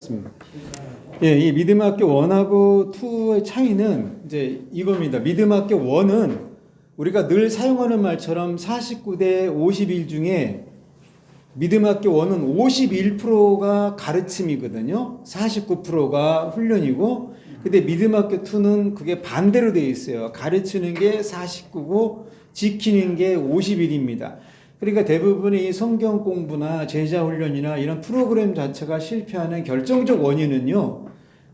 맞습니다. 예, 이 믿음학교 1하고 2의 차이는 이제 이겁니다. 믿음학교 1은 우리가 늘 사용하는 말처럼 49대 51 중에 믿음학교 1은 51%가 가르침이거든요. 49%가 훈련이고, 근데 믿음학교 2는 그게 반대로 되어 있어요. 가르치는 게 49고 지키는 게 51입니다. 그러니까 대부분의 이 성경 공부나 제자 훈련이나 이런 프로그램 자체가 실패하는 결정적 원인은요,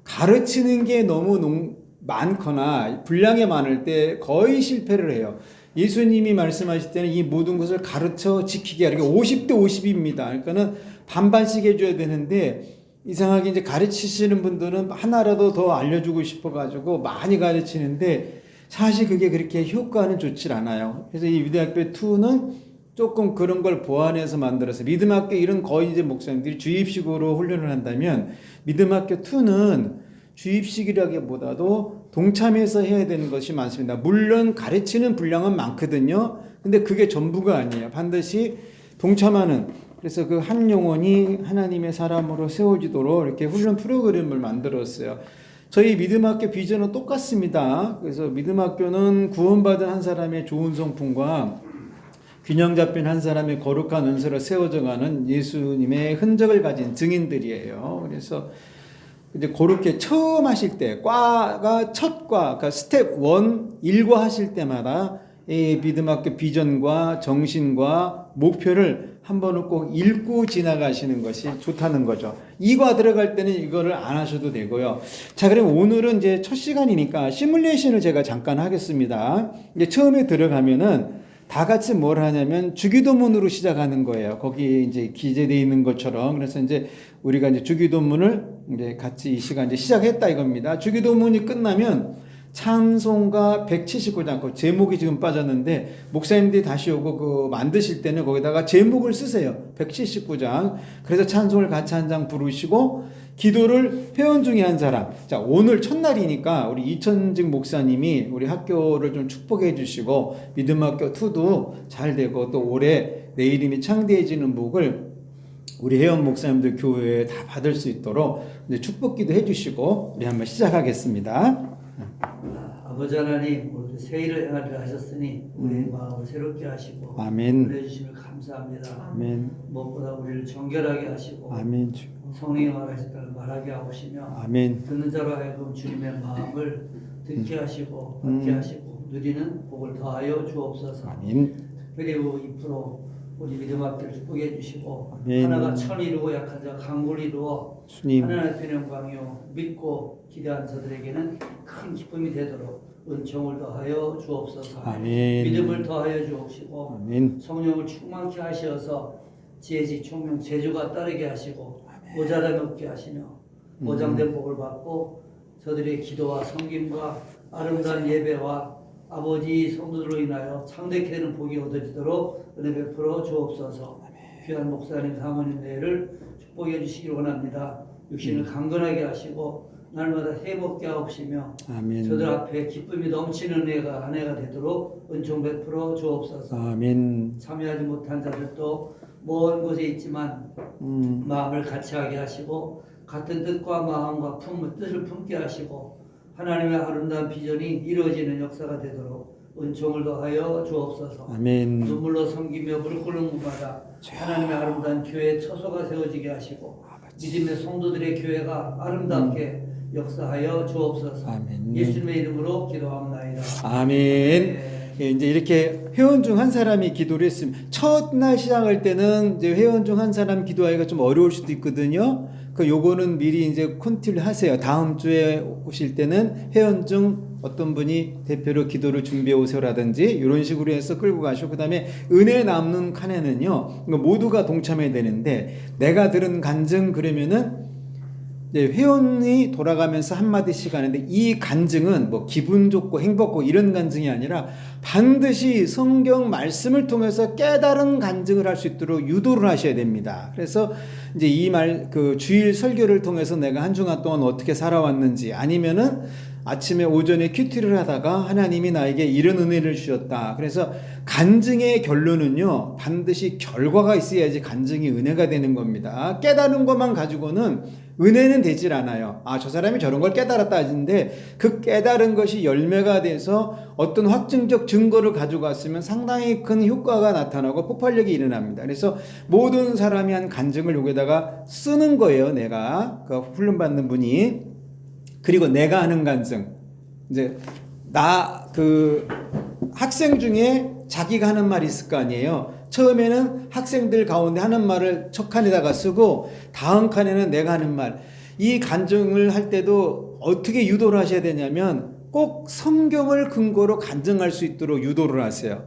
가르치는 게 너무 많거나 분량이 많을 때 거의 실패를 해요. 예수님이 말씀하실 때는 이 모든 것을 가르쳐 지키게 하라. 50대 50입니다. 그러니까는 반반씩 해줘야 되는데, 이상하게 이제 가르치시는 분들은 하나라도 더 알려주고 싶어가지고 많이 가르치는데, 사실 그게 그렇게 효과는 좋질 않아요. 그래서 이 믿음학교 2는 조금 그런 걸 보완해서 만들어서, 믿음학교 1은 거의 이제 목사님들이 주입식으로 훈련을 한다면, 믿음학교 2는 주입식이라기보다도 동참해서 해야 되는 것이 많습니다. 물론 가르치는 분량은 많거든요. 근데 그게 전부가 아니에요. 반드시 동참하는, 그래서 그 한 영혼이 하나님의 사람으로 세워지도록 이렇게 훈련 프로그램을 만들었어요. 저희 믿음학교 비전은 똑같습니다. 그래서 믿음학교는 구원받은 한 사람의 좋은 성품과 균형 잡힌 한 사람의 거룩한 은사로 세워져 가는 예수님의 흔적을 가진 증인들이에요. 그래서 이제 그렇게 처음 하실 때, 과가 첫 과, 그러니까 스텝 1, 1과 하실 때마다 이 믿음학교 비전과 정신과 목표를 한 번은 꼭 읽고 지나가시는 것이 좋다는 거죠. 2과 들어갈 때는 이거를 안 하셔도 되고요. 자, 그럼 오늘은 이제 첫 시간이니까 시뮬레이션을 제가 잠깐 하겠습니다. 이제 처음에 들어가면은 다 같이 뭘 하냐면 주기도문으로 시작하는 거예요. 거기에 이제 기재되어 있는 것처럼. 그래서 이제 우리가 이제 주기도문을 이제 같이 이 시간 이제 시작했다 이겁니다. 주기도문이 끝나면 찬송가 179장, 그 제목이 지금 빠졌는데, 목사님들이 다시 오고 그 만드실 때는 거기다가 제목을 쓰세요. 179장. 그래서 찬송을 같이 한 장 부르시고, 기도를 회원 중에 한 사람. 자, 오늘 첫날이니까 우리 이천직 목사님이 우리 학교를 좀 축복해 주시고, 믿음학교 2도 잘 되고, 또 올해 내 이름이 창대해지는 복을 우리 회원 목사님들 교회에 다 받을 수 있도록 이제 축복기도 해주시고, 우리 한번 시작하겠습니다. 아버지 하나님, 오늘 새해를 행하리라 하셨으니 우리의 마음을 새롭게 하시고 아멘. 보내주심을 감사합니다. 아멘. 무엇보다 우리를 정결하게 하시고 아멘. 성령이 말하실 때를 말하게 하시며 아멘. 듣는 자로 하여금 주님의 마음을 듣게 하시고 받게 하시고 누리는 복을 더하여 주옵소서. 아멘. 특별히 2% 우리 믿음 앞을 축복해 주시고 아멘. 하나가 천 이루고 약한 자가 강구를 이루어 주님. 하나님의 편의 광요 믿고 기대한 자들에게는 큰 기쁨이 되도록 은총을 더하여 주옵소서. 아멘. 믿음을 더하여 주옵시고 아멘. 성령을 충만케 하셔서 지혜지 총명 재주가 따르게 하시고 모자람이 없게 하시며 보장된 복을 받고 저들의 기도와 섬김과 아름다운 예배와 아버지 성도들로 인하여 창대케 되는 복이 얻어지도록 은혜 베풀어 주옵소서. 귀한 목사님 사모님 내를 축복해 주시기 원합니다. 육신을 강건하게 하시고 날마다 해먹게 하옵시며 아멘. 저들 앞에 기쁨이 넘치는 은혜가 한 해가 되도록 은총 베풀어 주옵소서. 아멘. 참여하지 못한 자들도 먼 곳에 있지만 마음을 같이 하게 하시고 같은 뜻과 마음과 뜻을 품게 하시고 하나님의 아름다운 비전이 이루어지는 역사가 되도록 은총을 더하여 주옵소서. 아멘. 눈물로 섬기며 무릎 꿇는 곳마다 하나님의 아름다운 교회의 처소가 세워지게 하시고 믿음의 성도들의 교회가 아름답게 역사하여 주옵소서. 아멘. 예수님의 이름으로 기도합나이다. 아멘. 네. 예, 이제 이렇게 회원 중 한 사람이 기도를 했습니다. 첫날 시작할 때는 이제 회원 중 한 사람 기도하기가 좀 어려울 수도 있거든요. 그 요거는 미리 이제 컨티를 하세요. 다음 주에 오실 때는 회원 중 어떤 분이 대표로 기도를 준비해 오세요라든지 이런 식으로 해서 끌고 가시고, 그다음에 은혜 남는 칸에는요, 모두가 동참해야 되는데, 내가 들은 간증 그러면은 이제 회원이 돌아가면서 한마디씩 하는데, 이 간증은 뭐 기분 좋고 행복고 이런 간증이 아니라 반드시 성경 말씀을 통해서 깨달은 간증을 할 수 있도록 유도를 하셔야 됩니다. 그래서 이제 그 주일 설교를 통해서 내가 한 주간 동안 어떻게 살아왔는지, 아니면은 아침에 오전에 큐티를 하다가 하나님이 나에게 이런 은혜를 주셨다. 그래서 간증의 결론은요, 반드시 결과가 있어야지 간증이 은혜가 되는 겁니다. 깨달은 것만 가지고는 은혜는 되질 않아요. 아, 저 사람이 저런 걸 깨달았다 하는데 그 깨달은 것이 열매가 돼서 어떤 확증적 증거를 가져갔으면 상당히 큰 효과가 나타나고 폭발력이 일어납니다. 그래서 모든 사람이 한 간증을 여기다가 쓰는 거예요. 내가 그 훈련받는 분이. 그리고 내가 하는 간증. 이제 그 학생 중에 자기가 하는 말이 있을 거 아니에요. 처음에는 학생들 가운데 하는 말을 첫 칸에다가 쓰고 다음 칸에는 내가 하는 말. 이 간증을 할 때도 어떻게 유도를 하셔야 되냐면 꼭 성경을 근거로 간증할 수 있도록 유도를 하세요.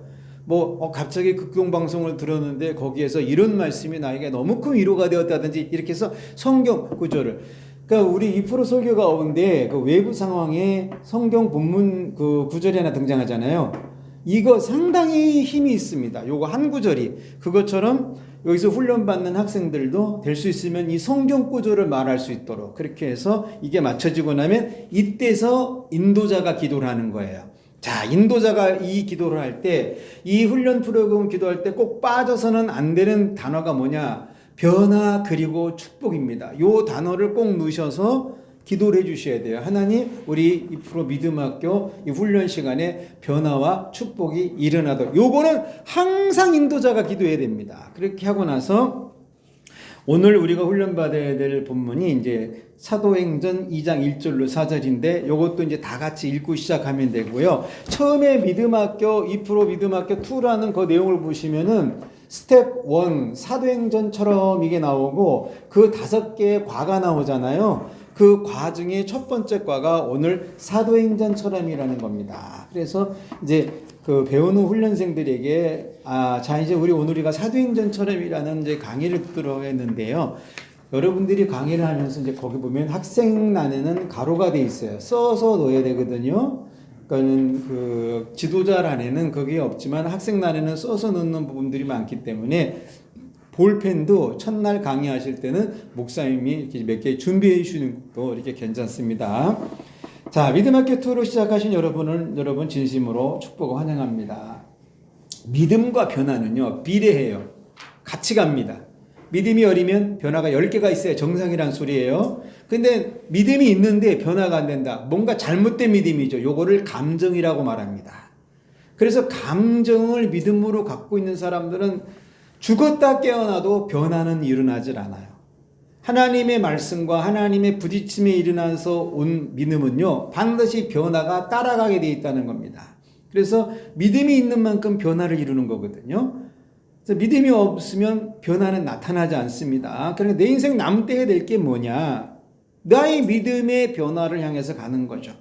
갑자기 극동방송을 들었는데 거기에서 이런 말씀이 나에게 너무 큰 위로가 되었다든지 이렇게 해서 성경 구절을. 그러니까 우리 2% 설교 가운데 그 외부 상황에 성경 본문 그 구절이 하나 등장하잖아요. 이거 상당히 힘이 있습니다. 요거 한 구절이. 그것처럼 여기서 훈련받는 학생들도 될 수 있으면 이 성경 구절을 말할 수 있도록 그렇게 해서 이게 맞춰지고 나면 이때서 인도자가 기도를 하는 거예요. 자, 인도자가 이 기도를 할 때, 이 훈련 프로그램 기도할 때 꼭 빠져서는 안 되는 단어가 뭐냐? 변화 그리고 축복입니다. 요 단어를 꼭 넣으셔서 기도를 해주셔야 돼요. 하나님, 우리 2% 믿음학교 이 훈련 시간에 변화와 축복이 일어나도록. 요거는 항상 인도자가 기도해야 됩니다. 그렇게 하고 나서 오늘 우리가 훈련받아야 될 본문이 이제 사도행전 2장 1절로 4절인데 요것도 이제 다 같이 읽고 시작하면 되고요. 처음에 믿음학교 2% 믿음학교 2라는 그 내용을 보시면은 스텝 1 사도행전처럼 이게 나오고 그 5개의 과가 나오잖아요. 그 과 중에 첫 번째 과가 오늘 사도행전처럼이라는 겁니다. 그래서 이제 그 배우는 훈련생들에게 자 이제 오늘 우리가 사도행전처럼이라는 이제 강의를 듣도록 했는데요. 여러분들이 강의를 하면서 이제 거기 보면 학생란에는 가로가 돼 있어요. 써서 넣어야 되거든요. 그러니까는 그 지도자란에는 그게 없지만 학생란에는 써서 넣는 부분들이 많기 때문에 볼펜도 첫날 강의하실 때는 목사님이 이렇게 몇 개 준비해 주시는 것도 이렇게 괜찮습니다. 자, 믿음학교 2로 시작하신 여러분 진심으로 축복을 환영합니다. 믿음과 변화는요, 비례해요. 같이 갑니다. 믿음이 어리면 변화가 10개가 있어야 정상이란 소리예요. 근데 믿음이 있는데 변화가 안 된다. 뭔가 잘못된 믿음이죠. 요거를 감정이라고 말합니다. 그래서 감정을 믿음으로 갖고 있는 사람들은 죽었다 깨어나도 변화는 일어나질 않아요. 하나님의 말씀과 하나님의 부딪힘에 일어나서 온 믿음은요, 반드시 변화가 따라가게 되어 있다는 겁니다. 그래서 믿음이 있는 만큼 변화를 이루는 거거든요. 그래서 믿음이 없으면 변화는 나타나지 않습니다. 그러니까 내 인생 남을 때 해야 될 게 뭐냐? 나의 믿음의 변화를 향해서 가는 거죠.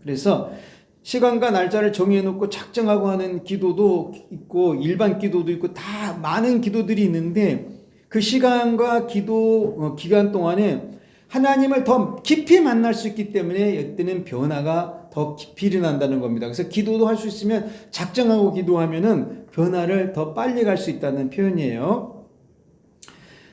그래서 시간과 날짜를 정해놓고 작정하고 하는 기도도 있고 일반 기도도 있고 다 많은 기도들이 있는데 그 시간과 기도 기간 동안에 하나님을 더 깊이 만날 수 있기 때문에 이때는 변화가 더 깊이 일어난다는 겁니다. 그래서 기도도 할 수 있으면 작정하고 기도하면은 변화를 더 빨리 갈 수 있다는 표현이에요.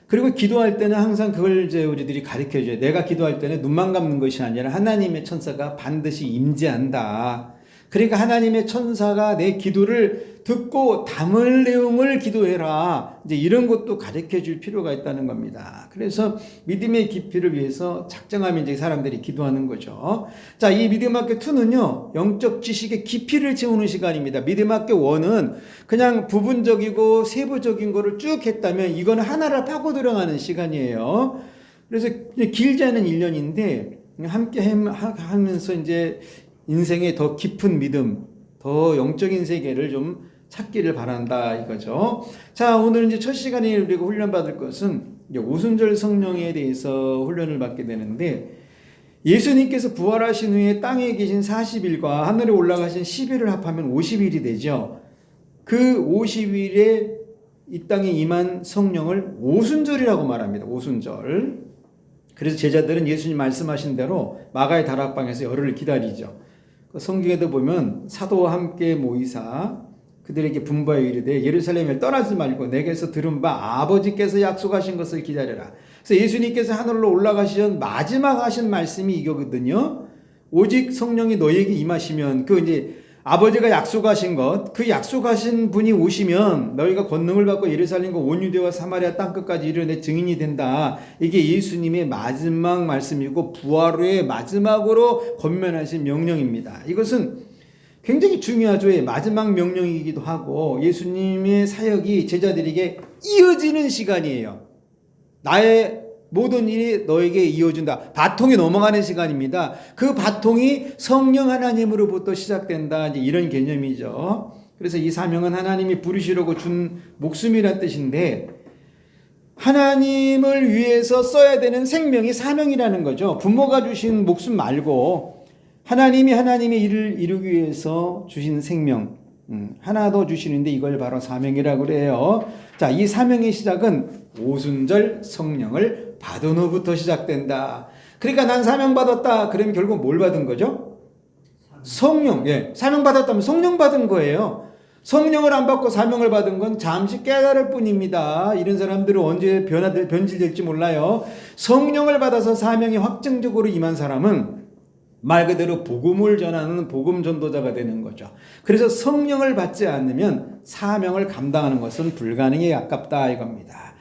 그리고 기도할 때는 항상 그걸 이제 우리들이 가르쳐줘요. 내가 기도할 때는 눈만 감는 것이 아니라 하나님의 천사가 반드시 임재한다. 그러니까 하나님의 천사가 내 기도를 듣고 담을 내용을 기도해라. 이제 이런 것도 가르쳐 줄 필요가 있다는 겁니다. 그래서 믿음의 깊이를 위해서 작정하면 이제 사람들이 기도하는 거죠. 자, 이 믿음학교 2는요, 영적 지식의 깊이를 채우는 시간입니다. 믿음학교 1은 그냥 부분적이고 세부적인 거를 쭉 했다면 이거는 하나를 파고 들어가는 시간이에요. 그래서 길지 않은 1년인데 함께 하면서 이제 인생의 더 깊은 믿음, 더 영적인 세계를 좀 찾기를 바란다 이거죠. 자, 오늘 이제 첫 시간에 우리가 훈련받을 것은 이제 오순절 성령에 대해서 훈련을 받게 되는데 예수님께서 부활하신 후에 땅에 계신 40일과 하늘에 올라가신 10일을 합하면 50일이 되죠. 그 50일에 이 땅에 임한 성령을 오순절이라고 말합니다. 오순절. 그래서 제자들은 예수님 말씀하신 대로 마가의 다락방에서 열흘을 기다리죠. 성경에도 보면 사도와 함께 모이사 그들에게 분부하여 이르되 예루살렘을 떠나지 말고 내게서 들은 바 아버지께서 약속하신 것을 기다려라. 그래서 예수님께서 하늘로 올라가시던 마지막 하신 말씀이 이거거든요. 오직 성령이 너에게 임하시면 그 이제 아버지가 약속하신 것, 그 약속하신 분이 오시면 너희가 권능을 받고 예루살렘과 온 유대와 사마리아 땅끝까지 이르러 내 증인이 된다. 이게 예수님의 마지막 말씀이고 부활 후에 마지막으로 권면하신 명령입니다. 이것은 굉장히 중요하죠. 마지막 명령이기도 하고 예수님의 사역이 제자들에게 이어지는 시간이에요. 나의 모든 일이 너에게 이어진다. 바통이 넘어가는 시간입니다. 그 바통이 성령 하나님으로부터 시작된다. 이제 이런 개념이죠. 그래서 이 사명은 하나님이 부르시려고 준 목숨이란 뜻인데 하나님을 위해서 써야 되는 생명이 사명이라는 거죠. 부모가 주신 목숨 말고 하나님이 하나님의 일을 이루기 위해서 주신 생명 하나 더 주시는데 이걸 바로 사명이라고 그래요. 자, 이 사명의 시작은 오순절 성령을 받은 후부터 시작된다. 그러니까 난 사명 받았다. 그러면 결국 뭘 받은 거죠? 성령. 예, 사명 받았다면 성령 받은 거예요. 성령을 안 받고 사명을 받은 건 잠시 깨달을 뿐입니다. 이런 사람들은 언제 변질될지 몰라요. 성령을 받아서 사명이 확정적으로 임한 사람은 말 그대로 복음을 전하는 복음 전도자가 되는 거죠. 그래서 성령을 받지 않으면 사명을 감당하는 것은 불가능에 가깝다 이겁니다.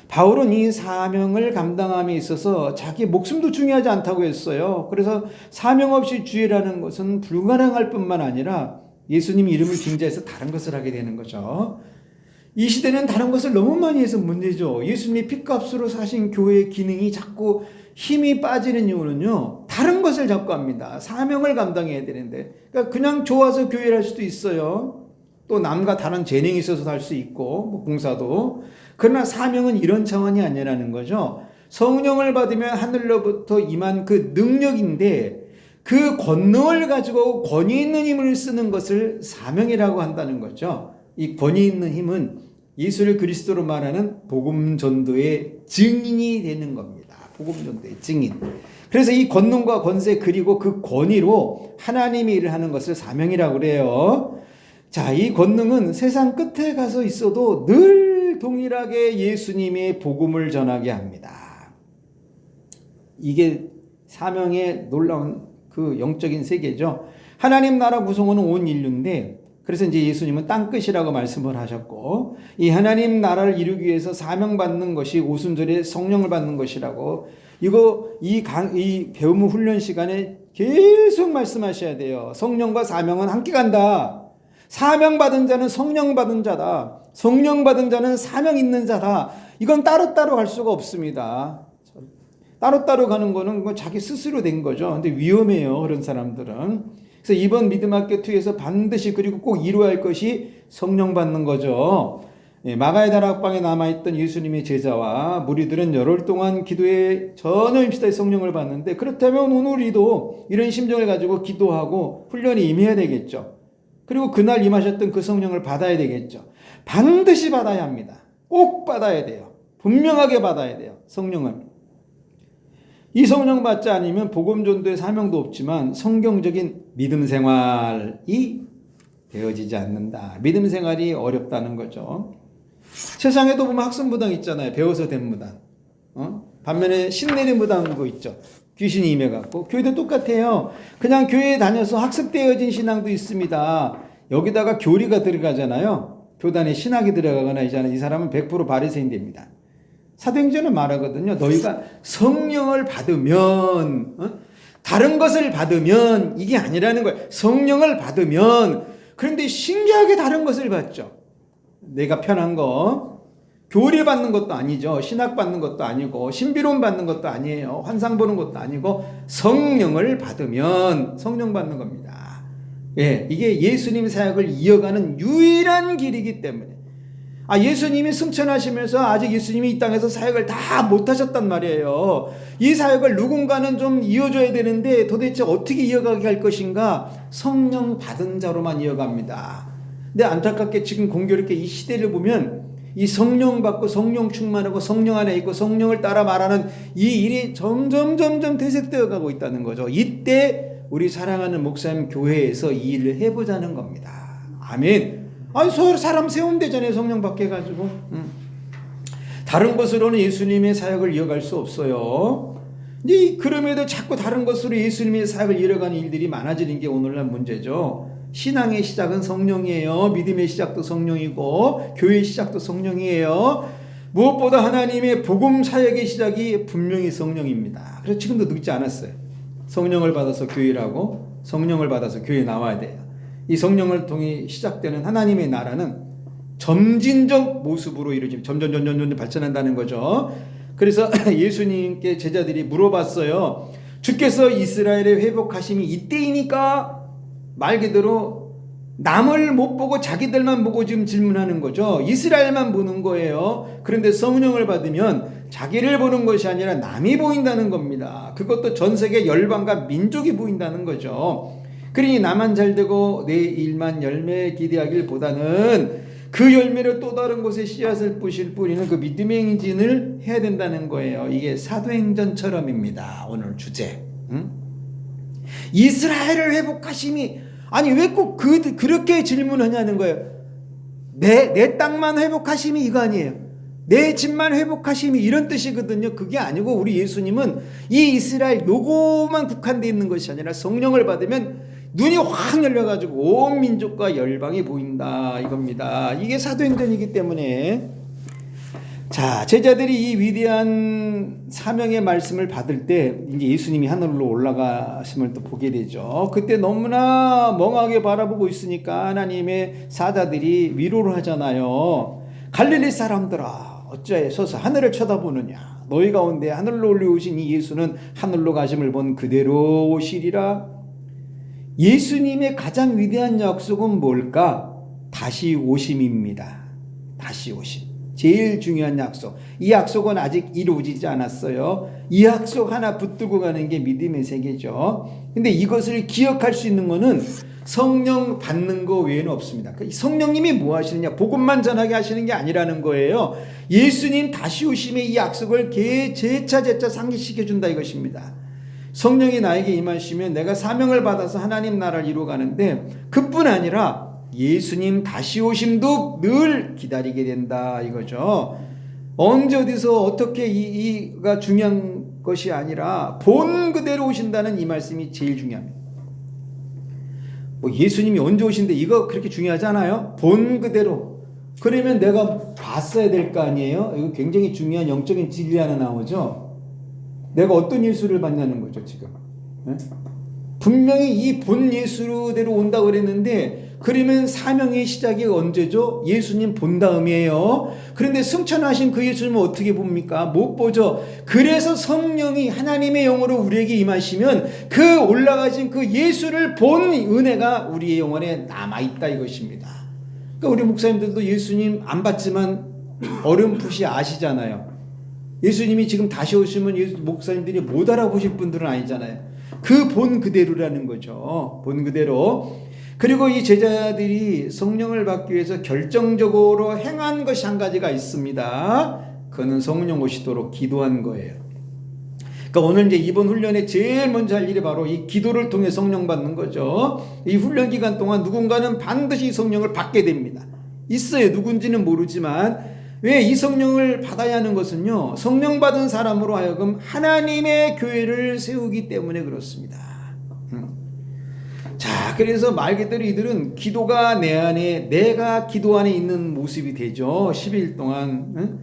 바울은 이 사명을 감당함에 있어서 자기 목숨도 중요하지 않다고 했어요. 그래서 사명 없이 주의라는 것은 불가능할 뿐만 아니라 예수님 이름을 빙자해서 다른 것을 하게 되는 거죠. 이 시대는 다른 것을 너무 많이 해서 문제죠. 예수님이 핏값으로 사신 교회의 기능이 자꾸 힘이 빠지는 이유는요. 다른 것을 자꾸 합니다. 사명을 감당해야 되는데. 그러니까 그냥 좋아서 교회를 할 수도 있어요. 또 남과 다른 재능이 있어서 할 수 있고 뭐 봉사도. 그러나 사명은 이런 차원이 아니라는 거죠. 성령을 받으면 하늘로부터 임한 그 능력인데 그 권능을 가지고 권위 있는 힘을 쓰는 것을 사명이라고 한다는 거죠. 이 권위 있는 힘은 예수를 그리스도로 말하는 복음 전도의 증인이 되는 겁니다. 복음 전도의 증인. 그래서 이 권능과 권세 그리고 그 권위로 하나님의 일을 하는 것을 사명이라고 그래요. 자, 이 권능은 세상 끝에 가서 있어도 늘 동일하게 예수님의 복음을 전하게 합니다. 이게 사명의 놀라운 그 영적인 세계죠. 하나님 나라 구성원은 온 인류인데 그래서 이제 예수님은 땅끝이라고 말씀을 하셨고 이 하나님 나라를 이루기 위해서 사명받는 것이 오순절에 성령을 받는 것이라고 이 배움 훈련 시간에 계속 말씀하셔야 돼요. 성령과 사명은 함께 간다. 사명 받은 자는 성령 받은 자다. 성령 받은 자는 사명 있는 자다. 이건 따로따로 갈 수가 없습니다. 따로따로 가는 거는 자기 스스로 된 거죠. 근데 위험해요. 그런 사람들은. 그래서 이번 믿음학교2에서 반드시 그리고 꼭 이루어야 할 것이 성령 받는 거죠. 마가의 다락방에 남아있던 예수님의 제자와 무리들은 열흘 동안 기도에 전혀 임시다의 성령을 받는데 그렇다면 오늘 우리도 이런 심정을 가지고 기도하고 훈련에 임해야 되겠죠. 그리고 그날 임하셨던 그 성령을 받아야 되겠죠. 반드시 받아야 합니다. 꼭 받아야 돼요. 분명하게 받아야 돼요. 성령은. 이 성령 받지 않으면 복음 전도의 사명도 없지만 성경적인 믿음 생활이 되어지지 않는다. 믿음 생활이 어렵다는 거죠. 세상에도 보면 학습무당 있잖아요. 배워서 된 무당. 반면에 신내림 무당도 있죠. 귀신이 임해갖고. 교회도 똑같아요. 그냥 교회에 다녀서 학습되어진 신앙도 있습니다. 여기다가 교리가 들어가잖아요. 교단에 신학이 들어가거나 이 사람은 100% 바리새인 됩니다. 사도행전은 말하거든요. 너희가 성령을 받으면 다른 것을 받으면 이게 아니라는 거예요. 성령을 받으면 그런데 신기하게 다른 것을 받죠. 내가 편한 거 교리 받는 것도 아니죠. 신학 받는 것도 아니고 신비론 받는 것도 아니에요. 환상 보는 것도 아니고 성령을 받으면 성령 받는 겁니다. 예, 이게 예수님 사역을 이어가는 유일한 길이기 때문에 예수님이 승천하시면서 아직 예수님이 이 땅에서 사역을 다 못하셨단 말이에요. 이 사역을 누군가는 좀 이어줘야 되는데 도대체 어떻게 이어가게 할 것인가? 성령 받은 자로만 이어갑니다. 근데 안타깝게 지금 공교롭게 이 시대를 보면 이 성령 받고 성령 충만하고 성령 안에 있고 성령을 따라 말하는 이 일이 점점 퇴색되어 가고 있다는 거죠. 이때 우리 사랑하는 목사님 교회에서 이 일을 해보자는 겁니다. 아멘. 서로 사람 세우면 되잖아요. 성령 받게 해가지고. 다른 것으로는 예수님의 사역을 이어갈 수 없어요. 근데 그럼에도 자꾸 다른 것으로 예수님의 사역을 이어가는 일들이 많아지는 게 오늘날 문제죠. 신앙의 시작은 성령이에요. 믿음의 시작도 성령이고 교회의 시작도 성령이에요. 무엇보다 하나님의 복음 사역의 시작이 분명히 성령입니다. 그래서 지금도 늦지 않았어요. 성령을 받아서 교회라고, 성령을 받아서 교회에 나와야 돼요. 이 성령을 통해 시작되는 하나님의 나라는 점진적 모습으로 이루어지면 점점 발전한다는 거죠. 그래서 예수님께 제자들이 물어봤어요. 주께서 이스라엘의 회복하심이 이때이니까? 말 그대로 남을 못 보고 자기들만 보고 지금 질문하는 거죠. 이스라엘만 보는 거예요. 그런데 성령을 받으면 자기를 보는 것이 아니라 남이 보인다는 겁니다. 그것도 전 세계 열방과 민족이 보인다는 거죠. 그러니 나만 잘되고 내 일만 열매 기대하기보다는 그 열매를 또 다른 곳에 씨앗을 뿌리는 그 믿음의 행진을 해야 된다는 거예요. 이게 사도행전처럼입니다. 오늘 주제. 이스라엘을 회복하심이, 아니 왜 꼭 그렇게 질문하냐는 거예요. 내 땅만 회복하심이 이거 아니에요. 내 집만 회복하심이 이런 뜻이거든요. 그게 아니고 우리 예수님은 이 이스라엘 요거만 국한되어 있는 것이 아니라 성령을 받으면 눈이 확 열려가지고 온 민족과 열방이 보인다 이겁니다. 이게 사도행전이기 때문에. 자, 제자들이 이 위대한 사명의 말씀을 받을 때 이제 예수님이 하늘로 올라가심을 또 보게 되죠. 그때 너무나 멍하게 바라보고 있으니까 하나님의 사자들이 위로를 하잖아요. 갈릴리 사람들아, 어찌하여서 하늘을 쳐다보느냐? 너희 가운데 하늘로 올라오신 이 예수는 하늘로 가심을 본 그대로 오시리라. 예수님의 가장 위대한 약속은 뭘까? 다시 오심입니다. 다시 오심. 제일 중요한 약속. 이 약속은 아직 이루어지지 않았어요. 이 약속 하나 붙들고 가는 게 믿음의 세계죠. 근데 이것을 기억할 수 있는 것은 성령 받는 거 외에는 없습니다. 성령님이 뭐 하시느냐? 복음만 전하게 하시는 게 아니라는 거예요. 예수님 다시 오심의 이 약속을 재차 상기시켜준다 이것입니다. 성령이 나에게 임하시면 내가 사명을 받아서 하나님 나라를 이루어가는데 그뿐 아니라 예수님 다시 오심도 늘 기다리게 된다 이거죠. 언제 어디서 어떻게 이가 중요한 것이 아니라 본 그대로 오신다는 이 말씀이 제일 중요합니다. 뭐 예수님이 언제 오신데 이거 그렇게 중요하지 않아요? 본 그대로. 그러면 내가 봤어야 될 거 아니에요? 이거 굉장히 중요한 영적인 진리 하나 나오죠. 내가 어떤 예수를 봤냐는 거죠 지금. 네? 분명히 이 본 예수대로 온다고 그랬는데 그러면 사명의 시작이 언제죠? 예수님 본 다음이에요. 그런데 승천하신 그 예수님은 어떻게 봅니까? 못 보죠. 그래서 성령이 하나님의 영으로 우리에게 임하시면 그 올라가신 그 예수를 본 은혜가 우리의 영혼에 남아있다 이것입니다. 그러니까 우리 목사님들도 예수님 안 봤지만 어렴풋이 아시잖아요. 예수님이 지금 다시 오시면 목사님들이 못 알아보실 분들은 아니잖아요. 그 본 그대로라는 거죠. 본 그대로. 그리고 이 제자들이 성령을 받기 위해서 결정적으로 행한 것이 한 가지가 있습니다. 그는 성령 오시도록 기도한 거예요. 그러니까 오늘 이제 이번 훈련에 제일 먼저 할 일이 바로 이 기도를 통해 성령 받는 거죠. 이 훈련 기간 동안 누군가는 반드시 성령을 받게 됩니다. 있어요. 누군지는 모르지만. 왜 이 성령을 받아야 하는 것은요, 성령 받은 사람으로 하여금 하나님의 교회를 세우기 때문에 그렇습니다. 자, 그래서 말 그대로 이들은 기도가 내 안에, 내가 기도 안에 있는 모습이 되죠. 10일 동안.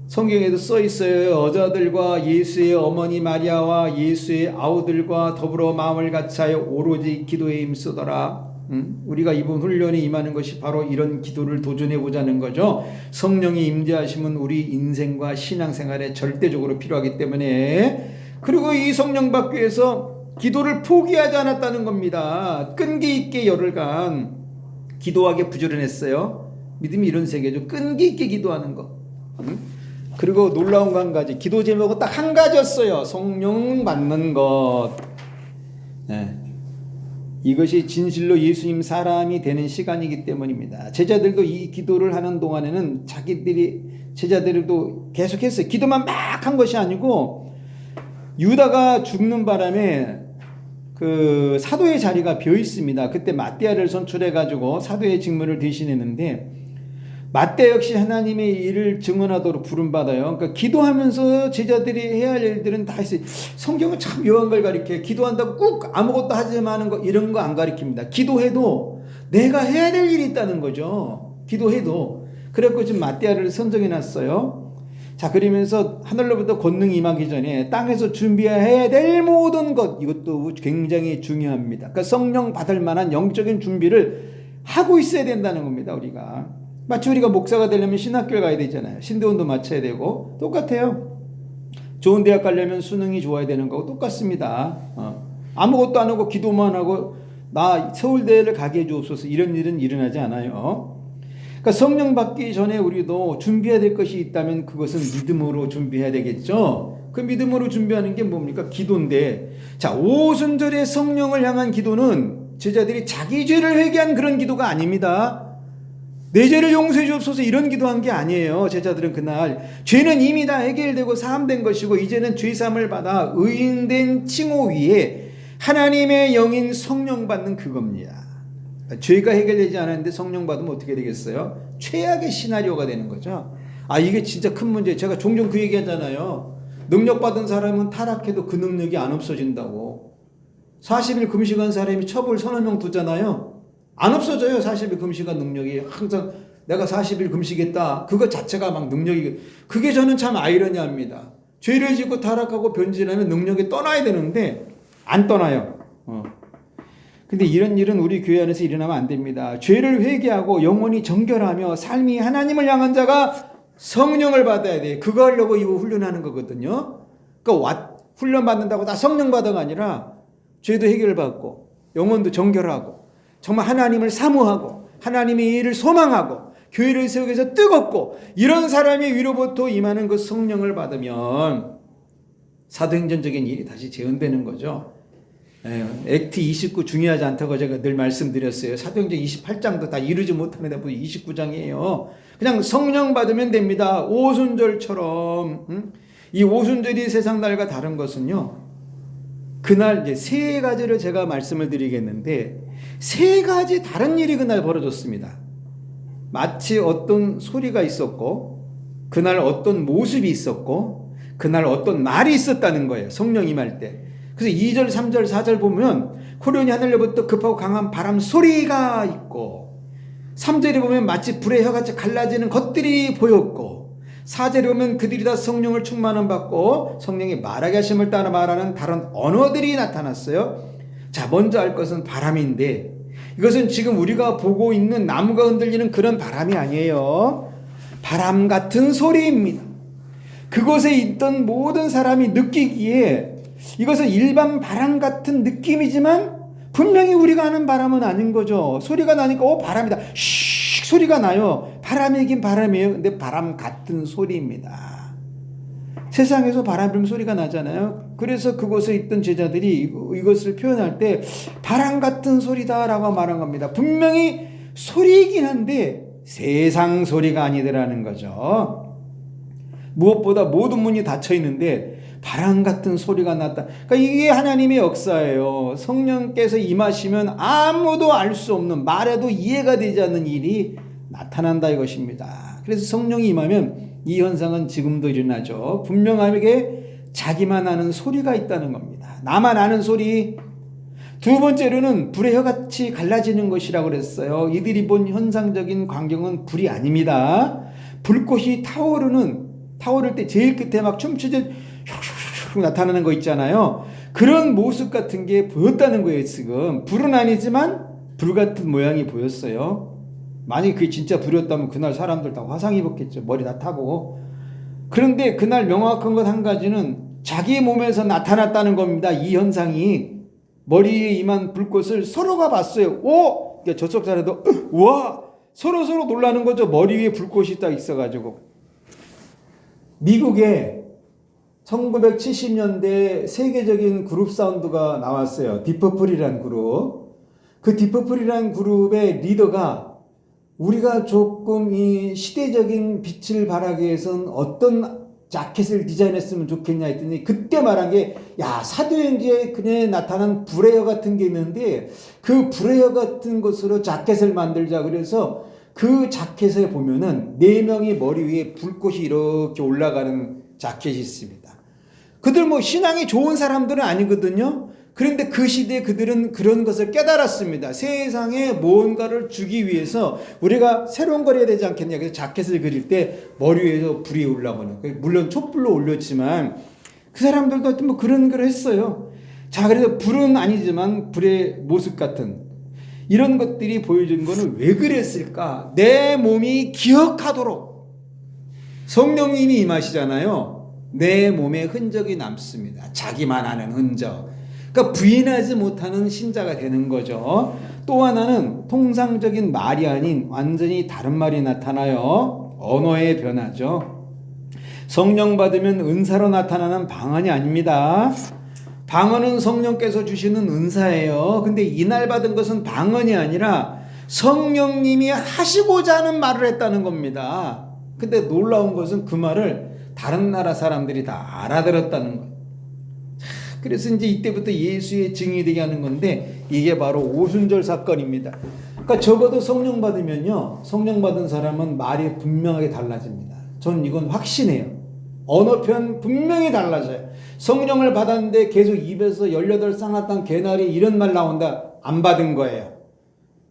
성경에도 써 있어요. 여자들과 예수의 어머니 마리아와 예수의 아우들과 더불어 마음을 같이하여 오로지 기도에 힘쓰더라. 우리가 이번 훈련에 임하는 것이 바로 이런 기도를 도전해 보자는 거죠. 성령이 임재하심은 우리 인생과 신앙생활에 절대적으로 필요하기 때문에. 그리고 이 성령 받기 위해서 기도를 포기하지 않았다는 겁니다. 끈기 있게 열흘간 기도하게 부지런했어요. 믿음이 이런 세계죠. 끈기 있게 기도하는 거. 그리고 놀라운 거 한 가지. 기도 제목은 딱 한 가지였어요. 성령 받는 것. 네. 이것이 진실로 예수님 사람이 되는 시간이기 때문입니다. 제자들도 이 기도를 하는 동안에는 제자들도 계속했어요. 기도만 막 한 것이 아니고 유다가 죽는 바람에 그 사도의 자리가 비어 있습니다. 그때 마띠아를 선출해 가지고 사도의 직무를 대신했는데 마띠아 역시 하나님의 일을 증언하도록 부름받아요. 그러니까 기도하면서 제자들이 해야 할 일들은 다 있어요. 성경은 참 묘한 걸 가르쳐요. 기도한다고 꼭 아무것도 하지 마는 거 이런 거 안 가르칩니다. 기도해도 내가 해야 될 일이 있다는 거죠. 기도해도. 그래서 지금 마띠아를 선정해 놨어요. 자, 그러면서 하늘로부터 권능이 임하기 전에 땅에서 준비해야 될 모든 것, 이것도 굉장히 중요합니다. 그러니까 성령 받을 만한 영적인 준비를 하고 있어야 된다는 겁니다. 우리가 마치 우리가 목사가 되려면 신학교를 가야 되잖아요. 신대원도 마쳐야 되고 똑같아요. 좋은 대학 가려면 수능이 좋아야 되는 거고 똑같습니다. 아무것도 안 하고 기도만 하고 나 서울대를 가게 해주옵소서 이런 일은 일어나지 않아요. 그러니까 성령 받기 전에 우리도 준비해야 될 것이 있다면 그것은 믿음으로 준비해야 되겠죠. 그 믿음으로 준비하는 게 뭡니까? 기도인데, 자, 오순절의 성령을 향한 기도는 제자들이 자기 죄를 회개한 그런 기도가 아닙니다. 내 죄를 용서해 주옵소서 이런 기도한 게 아니에요. 제자들은 그날 죄는 이미 다 해결되고 사함된 것이고 이제는 죄사함을 받아 의인된 칭호 위에 하나님의 영인 성령 받는 그겁니다. 죄가 해결되지 않았는데 성령 받으면 어떻게 되겠어요? 최악의 시나리오가 되는 거죠. 이게 진짜 큰 문제예요. 제가 종종 그 얘기 하잖아요. 능력 받은 사람은 타락해도 그 능력이 안 없어진다고. 40일 금식한 사람이 첩을 서너 명 두잖아요. 안 없어져요. 40일 금식한 능력이. 항상 내가 40일 금식했다. 그거 자체가 막 능력이. 그게 저는 참 아이러니합니다. 죄를 짓고 타락하고 변질하면 능력이 떠나야 되는데 안 떠나요. 근데 이런 일은 우리 교회 안에서 일어나면 안 됩니다. 죄를 회개하고 영혼이 정결하며 삶이 하나님을 향한 자가 성령을 받아야 돼. 그거 하려고 이거 훈련하는 거거든요. 그러니까 훈련 받는다고 다 성령 받아가 아니라 죄도 해결을 받고 영혼도 정결하고 정말 하나님을 사모하고 하나님의 일을 소망하고 교회를 세우기 위해서 뜨겁고 이런 사람이 위로부터 임하는 그 성령을 받으면 사도행전적인 일이 다시 재현되는 거죠. 액트 29 중요하지 않다고 제가 늘 말씀드렸어요. 사도행전 28장도 다 이루지 못하는데 29장이에요. 그냥 성령 받으면 됩니다. 오순절처럼. 이 오순절이 세상 날과 다른 것은요. 그날 이제 세 가지를 제가 말씀을 드리겠는데 세 가지 다른 일이 그날 벌어졌습니다. 마치 어떤 소리가 있었고 그날 어떤 모습이 있었고 그날 어떤 말이 있었다는 거예요. 성령 임할 때. 그래서 2절, 3절, 4절 보면 호련히 하늘로부터 급하고 강한 바람 소리가 있고 3절에 보면 마치 불의 혀같이 갈라지는 것들이 보였고 4절에 보면 그들이 다 성령을 충만함 받고 성령이 말하게 하심을 따라 말하는 다른 언어들이 나타났어요. 자, 먼저 알 것은 바람인데 이것은 지금 우리가 보고 있는 나무가 흔들리는 그런 바람이 아니에요. 바람 같은 소리입니다. 그곳에 있던 모든 사람이 느끼기에 이것은 일반 바람 같은 느낌이지만 분명히 우리가 아는 바람은 아닌 거죠. 소리가 나니까 바람이다. 슉 소리가 나요. 바람이긴 바람이에요. 근데 바람 같은 소리입니다. 세상에서 바람 불면 소리가 나잖아요. 그래서 그곳에 있던 제자들이 이것을 표현할 때 바람 같은 소리다라고 말한 겁니다. 분명히 소리이긴 한데 세상 소리가 아니더라는 거죠. 무엇보다 모든 문이 닫혀 있는데 바람 같은 소리가 났다. 그러니까 이게 하나님의 역사예요. 성령께서 임하시면 아무도 알 수 없는 말해도 이해가 되지 않는 일이 나타난다 이것입니다. 그래서 성령이 임하면 이 현상은 지금도 일어나죠. 분명하게 자기만 아는 소리가 있다는 겁니다. 나만 아는 소리. 두 번째로는 불의 혀같이 갈라지는 것이라고 그랬어요. 이들이 본 현상적인 광경은 불이 아닙니다. 불꽃이 타오를 때 제일 끝에 막 춤추듯 슉슉슉 나타나는 거 있잖아요. 그런 모습 같은 게 보였다는 거예요. 지금 불은 아니지만 불 같은 모양이 보였어요. 만약에 그게 진짜 불이었다면 그날 사람들 다 화상 입었겠죠. 머리 다 타고. 그런데 그날 명확한 것 한 가지는 자기 몸에서 나타났다는 겁니다. 이 현상이 머리에 임한 불꽃을 서로가 봤어요. 그러니까 저쪽 사람도 우와 서로 놀라는 거죠. 머리 위에 불꽃이 딱 있어가지고. 미국에 1970년대 세계적인 그룹 사운드가 나왔어요. 딥퍼플이라는 그룹. 그 딥퍼플이라는 그룹의 리더가 우리가 조금 이 시대적인 빛을 발하기 위해서는 어떤 자켓을 디자인했으면 좋겠냐 했더니 그때 말한 게 사도행전에 그녀에 나타난 불의 혀 같은 게 있는데 그 불의 혀 같은 것으로 자켓을 만들자. 그래서 그 자켓에 보면은 4명이 머리 위에 불꽃이 이렇게 올라가는 자켓이 있습니다. 그들 신앙이 좋은 사람들은 아니거든요. 그런데 그 시대에 그들은 그런 것을 깨달았습니다. 세상에 무언가를 주기 위해서 우리가 새로운 걸 해야 되지 않겠냐. 그래서 자켓을 그릴 때 머리 위에서 불이 올라오는. 물론 촛불로 올렸지만 그 사람들도 하여튼 뭐 그런 걸 했어요. 자, 그래서 불은 아니지만 불의 모습 같은 이런 것들이 보여준 거는 왜 그랬을까? 내 몸이 기억하도록 성령님이 임하시잖아요. 내 몸에 흔적이 남습니다. 자기만 아는 흔적. 그러니까 부인하지 못하는 신자가 되는 거죠. 또 하나는 통상적인 말이 아닌 완전히 다른 말이 나타나요. 언어의 변화죠. 성령 받으면 은사로 나타나는 방언이 아닙니다. 방언은 성령께서 주시는 은사예요. 근데 이날 받은 것은 방언이 아니라 성령님이 하시고자 하는 말을 했다는 겁니다. 근데 놀라운 것은 그 말을 다른 나라 사람들이 다 알아들었다는 거예요. 그래서 이제 이때부터 예수의 증인이 되게 하는 건데 이게 바로 오순절 사건입니다. 그러니까 적어도 성령 받으면요, 성령 받은 사람은 말이 분명하게 달라집니다. 전 이건 확신해요. 언어 표현 분명히 달라져요. 성령을 받았는데 계속 입에서 18쌍화탕 개나리 이런 말 나온다. 안 받은 거예요.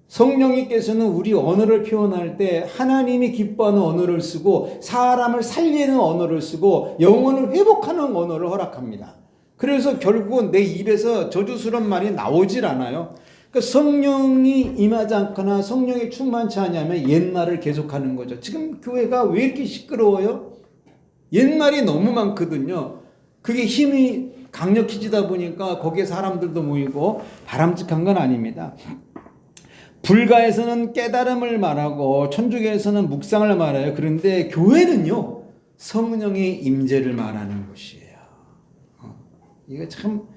성령님께서는 우리 언어를 표현할 때 하나님이 기뻐하는 언어를 쓰고 사람을 살리는 언어를 쓰고 영혼을 회복하는 언어를 허락합니다. 그래서 결국은 내 입에서 저주스러운 말이 나오질 않아요. 그러니까 성령이 임하지 않거나 성령이 충만치 않으면 옛말을 계속하는 거죠. 지금 교회가 왜 이렇게 시끄러워요? 옛말이 너무 많거든요. 그게 힘이 강력해지다 보니까 거기에 사람들도 모이고 바람직한 건 아닙니다. 불가에서는 깨달음을 말하고 천주교에서는 묵상을 말해요. 그런데 교회는요, 성령의 임재를 말하는 곳이에요. 이거 참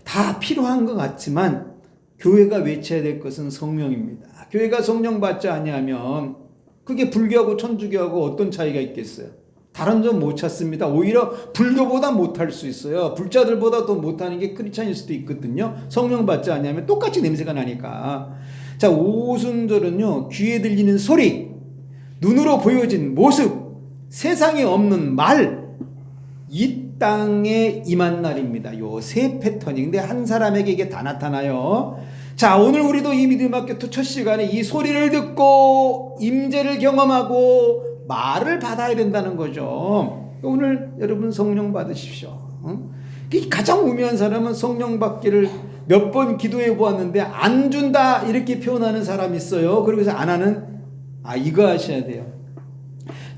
다 필요한 것 같지만 교회가 외쳐야 될 것은 성령입니다. 교회가 성령 받지 아니하면 그게 불교하고 천주교하고 어떤 차이가 있겠어요? 다른 점 못 찾습니다. 오히려 불교보다 못할 수 있어요. 불자들보다 더 못하는 게 크리스찬일 수도 있거든요. 성령 받지 아니하면 똑같이 냄새가 나니까. 자, 오순절은요, 귀에 들리는 소리, 눈으로 보여진 모습, 세상에 없는 말, 이 땅에 임한 날입니다. 요 세 패턴이. 근데 한 사람에게 이게 다 나타나요. 자, 오늘 우리도 이 믿음 학교 첫 시간에 이 소리를 듣고 임재를 경험하고 말을 받아야 된다는 거죠. 오늘 여러분 성령 받으십시오. 가장 우매한 사람은 성령 받기를 몇 번 기도해 보았는데 안 준다 이렇게 표현하는 사람이 있어요. 그러고서 안 하는, 이거 하셔야 돼요.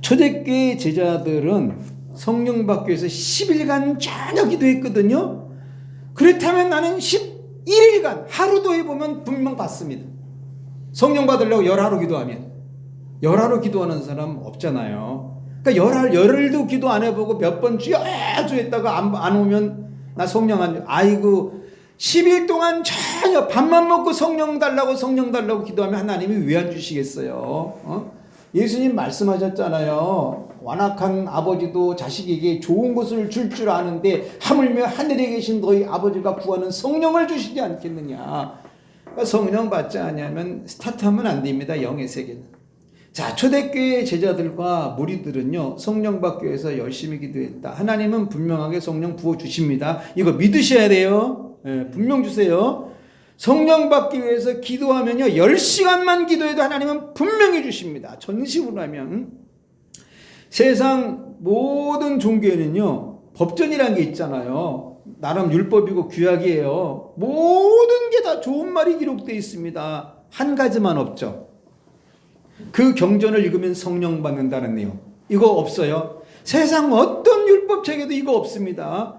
초대교회 제자들은 성령 받기 위해서 10일간 전혀 기도했거든요. 그렇다면 나는 11일간 하루도 해보면 분명 받습니다. 성령 받으려고 열하루 기도하면. 열하루 기도하는 사람 없잖아요. 그러니까 열흘도 기도 안 해보고 몇 번 주여 했다가 안 오면 나 성령 안 줘. 아이고, 10일 동안 전혀 밥만 먹고 성령 달라고 기도하면 하나님이 왜 안 주시겠어요? 예수님 말씀하셨잖아요. 완악한 아버지도 자식에게 좋은 것을 줄 아는데 하물며 하늘에 계신 너희 아버지가 구하는 성령을 주시지 않겠느냐. 그러니까 성령 받지 않으면 스타트하면 안 됩니다. 영의 세계는. 자, 초대교회 제자들과 무리들은요, 성령 받기 위해서 열심히 기도했다. 하나님은 분명하게 성령 부어주십니다. 이거 믿으셔야 돼요. 분명 주세요. 성령 받기 위해서 기도하면요, 10시간만 기도해도 하나님은 분명히 주십니다. 전심으로 하면. 세상 모든 종교에는요, 법전이라는 게 있잖아요. 나름 율법이고 규약이에요. 모든 게 다 좋은 말이 기록되어 있습니다. 한 가지만 없죠. 그 경전을 읽으면 성령 받는다는 내용. 이거 없어요. 세상 어떤 율법책에도 이거 없습니다.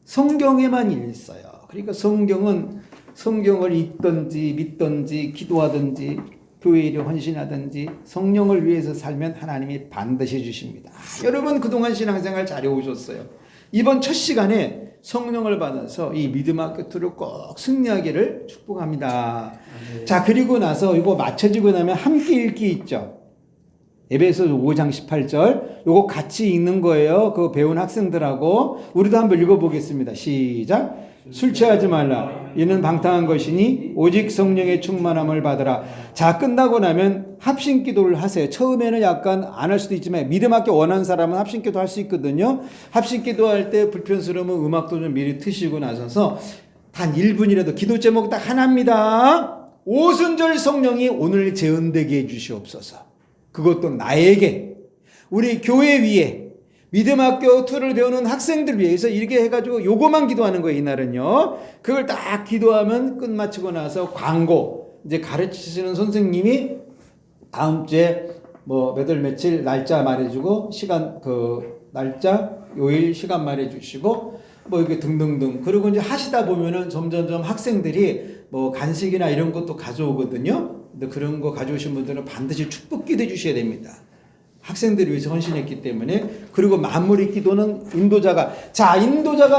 성경에만 있어요. 그러니까 성경을 읽든지 믿든지 기도하든지 교회 일에 헌신하든지 성령을 위해서 살면 하나님이 반드시 주십니다. 여러분 그동안 신앙생활 잘해 오셨어요. 이번 첫 시간에 성령을 받아서 이 믿음의 끝으로 꼭 승리하기를 축복합니다. 자, 그리고 나서 이거 맞춰지고 나면 함께 읽기 있죠. 에베소서 5장 18절 요거 같이 읽는 거예요. 그거 배운 학생들하고 우리도 한번 읽어보겠습니다. 시작. 술 취하지 말라. 이는 방탕한 것이니 오직 성령의 충만함을 받으라. 자, 끝나고 나면 합심기도를 하세요. 처음에는 약간 안 할 수도 있지만 믿음학교 원하는 사람은 합심기도 할 수 있거든요. 합심기도 할 때 불편스러우면 음악도 좀 미리 트시고 나서서 단 1분이라도 기도 제목 딱 하나입니다. 오순절 성령이 오늘 재현되게 해주시옵소서. 그것도 나에게, 우리 교회 위에, 믿음학교 2를 배우는 학생들 위해서 이렇게 해가지고 요거만 기도하는 거예요. 이날은요. 그걸 딱 기도하면 끝마치고 나서 광고, 이제 가르치시는 선생님이 다음 주에 뭐 몇 월 며칠 날짜 말해주고 시간 날짜 요일 시간 말해주시고 뭐 이게 등등등. 그리고 이제 하시다 보면은 점점점 학생들이 뭐 간식이나 이런 것도 가져오거든요. 근데 그런 거 가져오신 분들은 반드시 축복 기도해 주셔야 됩니다. 학생들을 위해서 헌신했기 때문에. 그리고 마무리 기도는 인도자가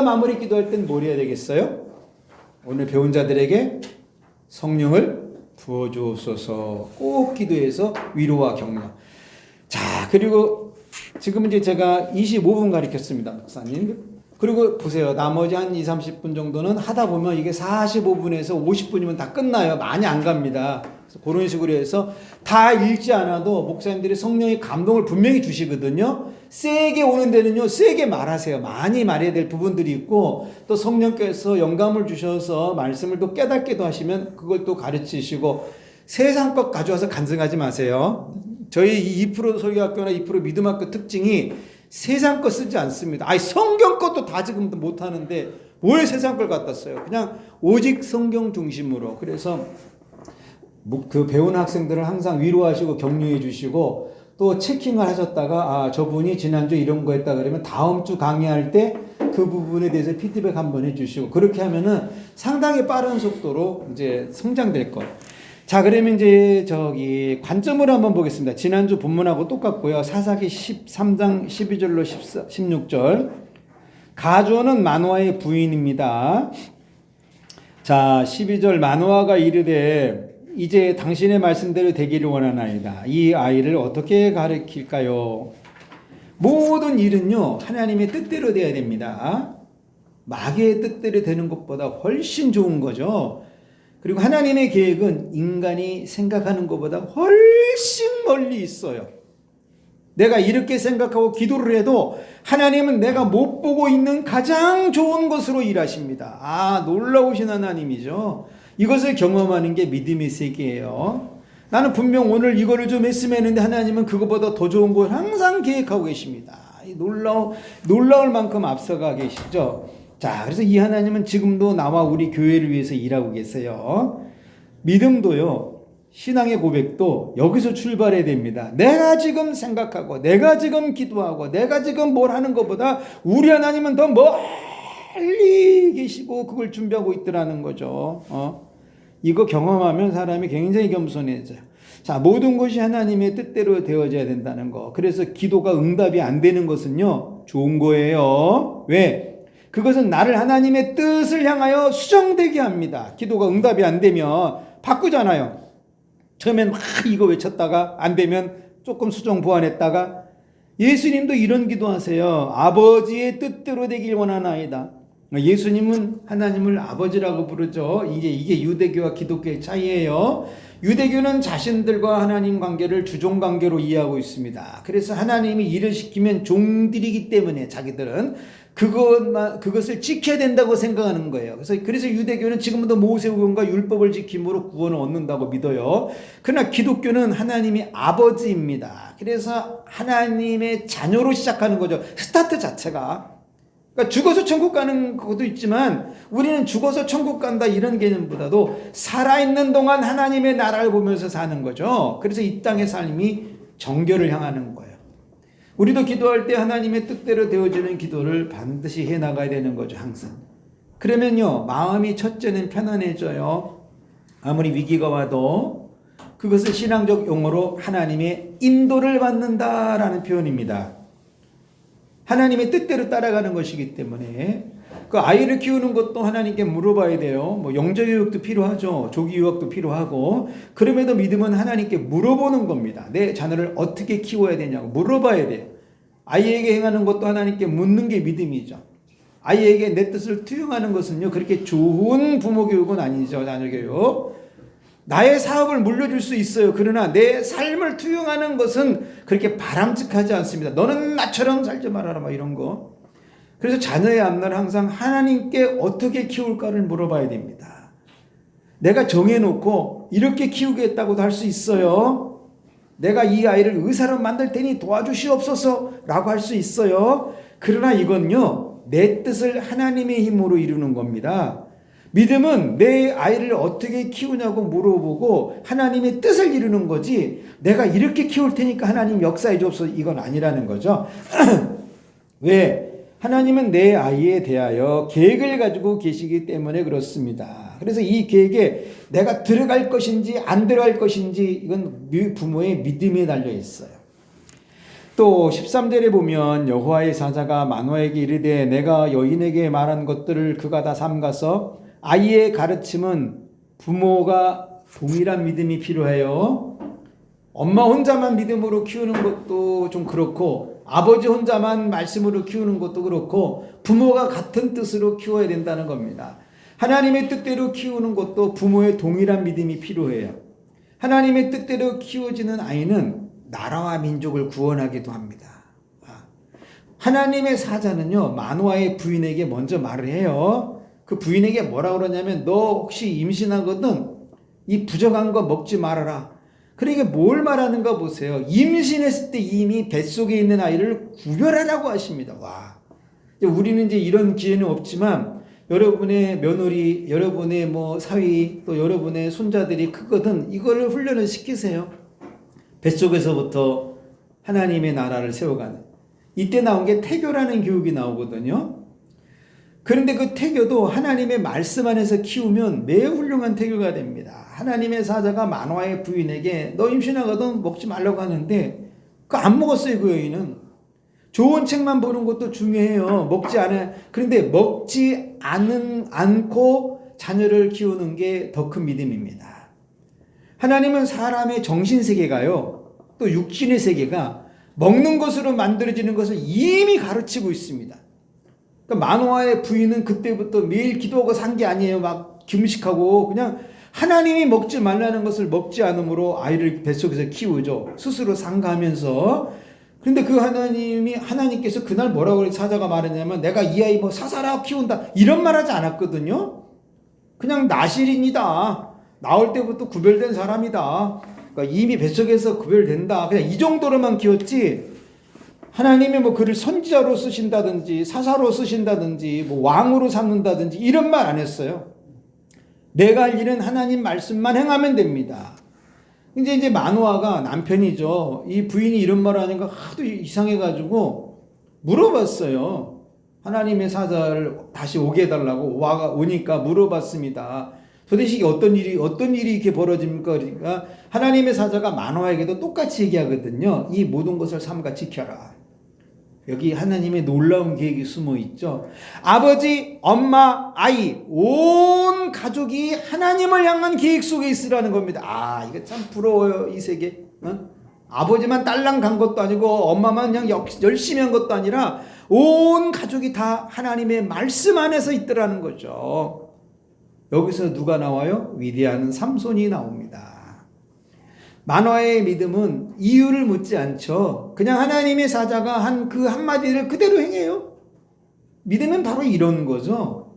마무리 기도할 땐 뭘 해야 되겠어요? 오늘 배운 자들에게 성령을 부어주옵소서 꼭 기도해서 위로와 격려. 자, 그리고 지금 이제 제가 25분 가르쳤습니다, 목사님. 그리고 보세요. 나머지 한 20-30분 정도는 하다 보면 이게 45분에서 50분이면 다 끝나요. 많이 안 갑니다. 그래서 그런 식으로 해서 다 읽지 않아도 목사님들이 성령의 감동을 분명히 주시거든요. 세게 오는 데는요, 세게 말하세요. 많이 말해야 될 부분들이 있고, 또 성령께서 영감을 주셔서 말씀을 또 깨닫게도 하시면 그걸 또 가르치시고, 세상 것 가져와서 간증하지 마세요. 저희 2% 설교학교나 2% 믿음학교 특징이 세상 거 쓰지 않습니다. 성경 것도 다 지금 못 하는데 뭘 세상 걸 갖다 써요. 그냥 오직 성경 중심으로. 그래서 그 배운 학생들을 항상 위로하시고 격려해 주시고, 또 체킹을 하셨다가 저분이 지난주 이런 거 했다 그러면 다음 주 강의할 때 그 부분에 대해서 피드백 한번 해 주시고, 그렇게 하면은 상당히 빠른 속도로 이제 성장될 것. 자, 그러면 이제 관점으로 한번 보겠습니다. 지난주 본문하고 똑같고요. 사사기 13장 12절로 16절. 가조는 마노아의 부인입니다. 자, 12절. 마노아가 이르되 이제 당신의 말씀대로 되기를 원하나이다. 이 아이를 어떻게 가르칠까요? 모든 일은요, 하나님의 뜻대로 돼야 됩니다. 마귀의 뜻대로 되는 것보다 훨씬 좋은 거죠. 그리고 하나님의 계획은 인간이 생각하는 것보다 훨씬 멀리 있어요. 내가 이렇게 생각하고 기도를 해도 하나님은 내가 못 보고 있는 가장 좋은 것으로 일하십니다. 놀라우신 하나님이죠. 이것을 경험하는 게 믿음의 세계예요. 나는 분명 오늘 이거를 좀 했으면 했는데 하나님은 그것보다 더 좋은 걸 항상 계획하고 계십니다. 놀라울 만큼 앞서가 계시죠. 자, 그래서 이 하나님은 지금도 나와 우리 교회를 위해서 일하고 계세요. 믿음도요, 신앙의 고백도 여기서 출발해야 됩니다. 내가 지금 생각하고, 내가 지금 기도하고, 내가 지금 뭘 하는 것보다 우리 하나님은 더 멀리 계시고 그걸 준비하고 있더라는 거죠. 이거 경험하면 사람이 굉장히 겸손해져요. 자, 모든 것이 하나님의 뜻대로 되어져야 된다는 거. 그래서 기도가 응답이 안 되는 것은요, 좋은 거예요. 왜? 그것은 나를 하나님의 뜻을 향하여 수정되게 합니다. 기도가 응답이 안 되면 바꾸잖아요. 처음엔 막 이거 외쳤다가 안 되면 조금 수정 보완했다가. 예수님도 이런 기도하세요. 아버지의 뜻대로 되길 원하나이다. 예수님은 하나님을 아버지라고 부르죠. 이게 유대교와 기독교의 차이예요. 유대교는 자신들과 하나님 관계를 주종 관계로 이해하고 있습니다. 그래서 하나님이 일을 시키면 종들이기 때문에 자기들은 그것을 지켜야 된다고 생각하는 거예요. 그래서 유대교는 지금도 모세오경과 율법을 지킴으로 구원을 얻는다고 믿어요. 그러나 기독교는 하나님이 아버지입니다. 그래서 하나님의 자녀로 시작하는 거죠. 스타트 자체가. 그러니까 죽어서 천국 가는 것도 있지만 우리는 죽어서 천국 간다 이런 개념보다도 살아있는 동안 하나님의 나라를 보면서 사는 거죠. 그래서 이 땅의 삶이 정결을 향하는 거예요. 우리도 기도할 때 하나님의 뜻대로 되어지는 기도를 반드시 해나가야 되는 거죠. 항상. 그러면요, 마음이 첫째는 편안해져요. 아무리 위기가 와도. 그것을 신앙적 용어로 하나님의 인도를 받는다라는 표현입니다. 하나님의 뜻대로 따라가는 것이기 때문에 그 아이를 키우는 것도 하나님께 물어봐야 돼요. 영적교육도 필요하죠. 조기유학도 필요하고. 그럼에도 믿음은 하나님께 물어보는 겁니다. 내 자녀를 어떻게 키워야 되냐고 물어봐야 돼요. 아이에게 행하는 것도 하나님께 묻는 게 믿음이죠. 아이에게 내 뜻을 투영하는 것은요, 그렇게 좋은 부모 교육은 아니죠. 자녀 교육. 나의 사업을 물려줄 수 있어요. 그러나 내 삶을 투영하는 것은 그렇게 바람직하지 않습니다. 너는 나처럼 살지 말아라, 이런 거. 그래서 자녀의 앞날은 항상 하나님께 어떻게 키울까를 물어봐야 됩니다. 내가 정해놓고 이렇게 키우겠다고도 할 수 있어요. 내가 이 아이를 의사로 만들 테니 도와주시옵소서 라고 할 수 있어요. 그러나 이건요, 내 뜻을 하나님의 힘으로 이루는 겁니다. 믿음은 내 아이를 어떻게 키우냐고 물어보고 하나님의 뜻을 이루는 거지, 내가 이렇게 키울 테니까 하나님 역사해 주옵소서, 이건 아니라는 거죠. 왜? 하나님은 내 아이에 대하여 계획을 가지고 계시기 때문에 그렇습니다. 그래서 이 계획에 내가 들어갈 것인지 안 들어갈 것인지, 이건 부모의 믿음에 달려 있어요. 또 13절에 보면 여호와의 사자가 마노아에게 이르되 내가 여인에게 말한 것들을 그가 다 삼가서, 아이의 가르침은 부모가 동일한 믿음이 필요해요. 엄마 혼자만 믿음으로 키우는 것도 좀 그렇고, 아버지 혼자만 말씀으로 키우는 것도 그렇고, 부모가 같은 뜻으로 키워야 된다는 겁니다. 하나님의 뜻대로 키우는 것도 부모의 동일한 믿음이 필요해요. 하나님의 뜻대로 키워지는 아이는 나라와 민족을 구원하기도 합니다. 하나님의 사자는요, 마노아의 부인에게 먼저 말을 해요. 그 부인에게 뭐라 그러냐면, 너 혹시 임신하거든 이 부정한 거 먹지 말아라. 그러니까 뭘 말하는가 보세요. 임신했을 때 이미 뱃속에 있는 아이를 구별하라고 하십니다. 와, 우리는 이제 이런 기회는 없지만 여러분의 며느리, 여러분의 뭐 사위, 또 여러분의 손자들이 크거든 이거를 훈련을 시키세요. 뱃속에서부터 하나님의 나라를 세워가는, 이때 나온 게 태교라는 교육이 나오거든요. 그런데 그 태교도 하나님의 말씀 안에서 키우면 매우 훌륭한 태교가 됩니다. 하나님의 사자가 마노아의 부인에게 너 임신하거든 먹지 말라고 하는데 그거 안 먹었어요. 그 여인은. 좋은 책만 보는 것도 중요해요. 먹지 않아요. 그런데 먹지 않고 자녀를 키우는 게 더 큰 믿음입니다. 하나님은 사람의 정신세계가요, 또 육신의 세계가 먹는 것으로 만들어지는 것을 이미 가르치고 있습니다. 그러니까 마노아의 부인은 그때부터 매일 기도하고 산 게 아니에요. 막 금식하고 그냥 하나님이 먹지 말라는 것을 먹지 않으므로 아이를 뱃속에서 키우죠. 스스로 상가하면서. 그런데 그 하나님께서 그날 뭐라고 사자가 말했냐면, 내가 이 아이 뭐 사사라 키운다 이런 말 하지 않았거든요. 그냥 나실인이다. 나올 때부터 구별된 사람이다. 그러니까 이미 뱃속에서 구별된다. 그냥 이 정도로만 키웠지, 하나님이 뭐 그를 선지자로 쓰신다든지 사사로 쓰신다든지 뭐 왕으로 삼는다든지 이런 말 안 했어요. 내가 할 일은 하나님 말씀만 행하면 됩니다. 이제 마노아가 남편이죠. 이 부인이 이런 말을 하니까 하도 이상해가지고 물어봤어요. 하나님의 사자를 다시 오게 해달라고 오니까 물어봤습니다. 도대체 이게 어떤 일이 이렇게 벌어집니까? 그러니까 하나님의 사자가 마노아에게도 똑같이 얘기하거든요. 이 모든 것을 삼가 지켜라. 여기 하나님의 놀라운 계획이 숨어 있죠. 아버지, 엄마, 아이, 온 가족이 하나님을 향한 계획 속에 있으라는 겁니다. 아, 이거 참 부러워요, 이 세계. 아버지만 딸랑 간 것도 아니고 엄마만 그냥 열심히 한 것도 아니라 온 가족이 다 하나님의 말씀 안에서 있더라는 거죠. 여기서 누가 나와요? 위대한 삼손이 나옵니다. 마노아의 믿음은 이유를 묻지 않죠. 그냥 하나님의 사자가 한 그 한마디를 그대로 행해요. 믿음은 바로 이런 거죠.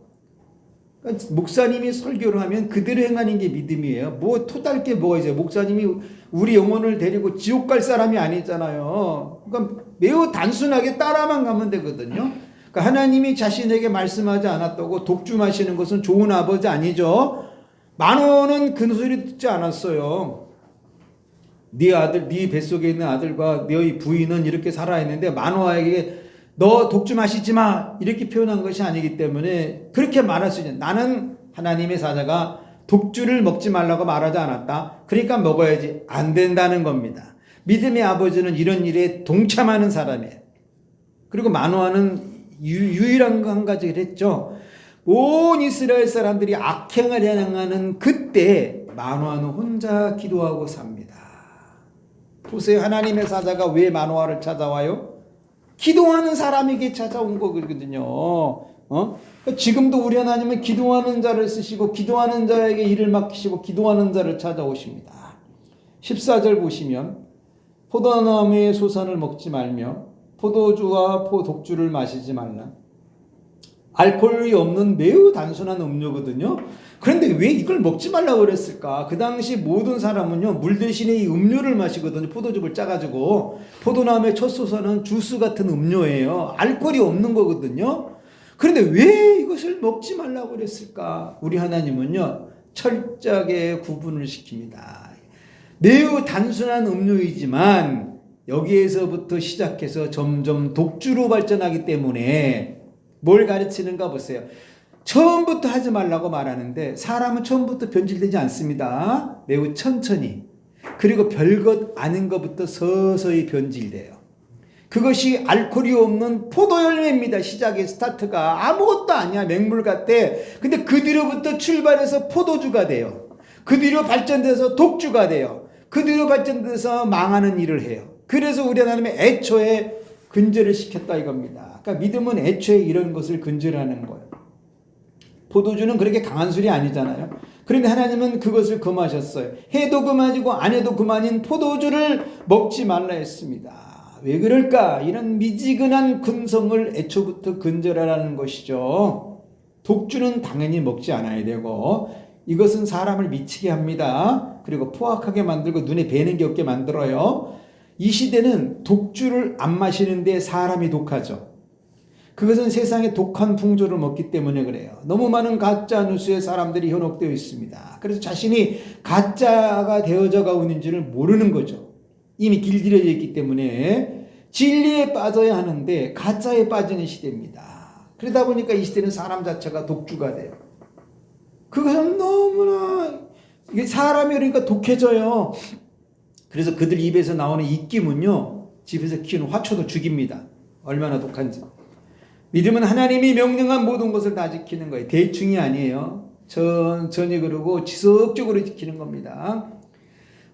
그러니까 목사님이 설교를 하면 그대로 행하는 게 믿음이에요. 뭐 토달 게 뭐가 있어요. 목사님이 우리 영혼을 데리고 지옥 갈 사람이 아니잖아요. 그러니까 매우 단순하게 따라만 가면 되거든요. 그러니까 하나님이 자신에게 말씀하지 않았다고 독주마시는 것은 좋은 아버지 아니죠. 마노아는 그 소리 듣지 않았어요. 네 아들, 네 뱃속에 있는 아들과 너희 부인은 이렇게 살아 있는데 마노아에게 너 독주 마시지 마 이렇게 표현한 것이 아니기 때문에 그렇게 말할 수 있는, 나는 하나님의 사자가 독주를 먹지 말라고 말하지 않았다. 그러니까 먹어야지, 안 된다는 겁니다. 믿음의 아버지는 이런 일에 동참하는 사람이에요. 그리고 마노아는 유일한 거 한 가지를 했죠. 온 이스라엘 사람들이 악행을 행하는 그때 마노아는 혼자 기도하고 삽니다. 보세요. 하나님의 사자가 왜 마노아를 찾아와요? 기도하는 사람에게 찾아온 거거든요. 지금도 우리 하나님은 기도하는 자를 쓰시고 기도하는 자에게 일을 맡기시고 기도하는 자를 찾아오십니다. 14절 보시면 포도나무의 소산을 먹지 말며 포도주와 독주를 마시지 말라. 알코올이 없는 매우 단순한 음료거든요. 그런데 왜 이걸 먹지 말라고 그랬을까? 그 당시 모든 사람은요, 물 대신에 이 음료를 마시거든요. 포도즙을 짜가지고. 포도나무에 첫 솟아는 주스 같은 음료예요. 알코올이 없는 거거든요. 그런데 왜 이것을 먹지 말라고 그랬을까? 우리 하나님은요, 철저하게 구분을 시킵니다. 매우 단순한 음료이지만 여기에서부터 시작해서 점점 독주로 발전하기 때문에 뭘 가르치는가 보세요. 처음부터 하지 말라고 말하는데 사람은 처음부터 변질되지 않습니다. 매우 천천히. 그리고 별것 아닌 것부터 서서히 변질돼요. 그것이 알코올이 없는 포도열매입니다. 시작의 스타트가 아무것도 아니야. 맹물 같대. 근데 그 뒤로부터 출발해서 포도주가 돼요. 그 뒤로 발전돼서 독주가 돼요. 그 뒤로 발전돼서 망하는 일을 해요. 그래서 우리 하나님의 애초에 근절을 시켰다 이겁니다. 그러니까 믿음은 애초에 이런 것을 근절하는 거예요. 포도주는 그렇게 강한 술이 아니잖아요. 그런데 하나님은 그것을 금하셨어요. 해도 금하지고 안 해도 그만인 포도주를 먹지 말라 했습니다. 왜 그럴까? 이런 미지근한 근성을 애초부터 근절하라는 것이죠. 독주는 당연히 먹지 않아야 되고 이것은 사람을 미치게 합니다. 그리고 포악하게 만들고 눈에 뵈는 게 없게 만들어요. 이 시대는 독주를 안 마시는데 사람이 독하죠. 그것은 세상의 독한 풍조를 먹기 때문에 그래요. 너무 많은 가짜 뉴스에 사람들이 현혹되어 있습니다. 그래서 자신이 가짜가 되어져 가고 있는지를 모르는 거죠. 이미 길들여져 있기 때문에 진리에 빠져야 하는데 가짜에 빠지는 시대입니다. 그러다 보니까 이 시대는 사람 자체가 독주가 돼요. 그것은 너무나 이게 사람이 그러니까 독해져요. 그래서 그들 입에서 나오는 입김은요, 집에서 키우는 화초도 죽입니다. 얼마나 독한지. 믿음은 하나님이 명령한 모든 것을 다 지키는 거예요. 대충이 아니에요. 천천히 그러고 지속적으로 지키는 겁니다.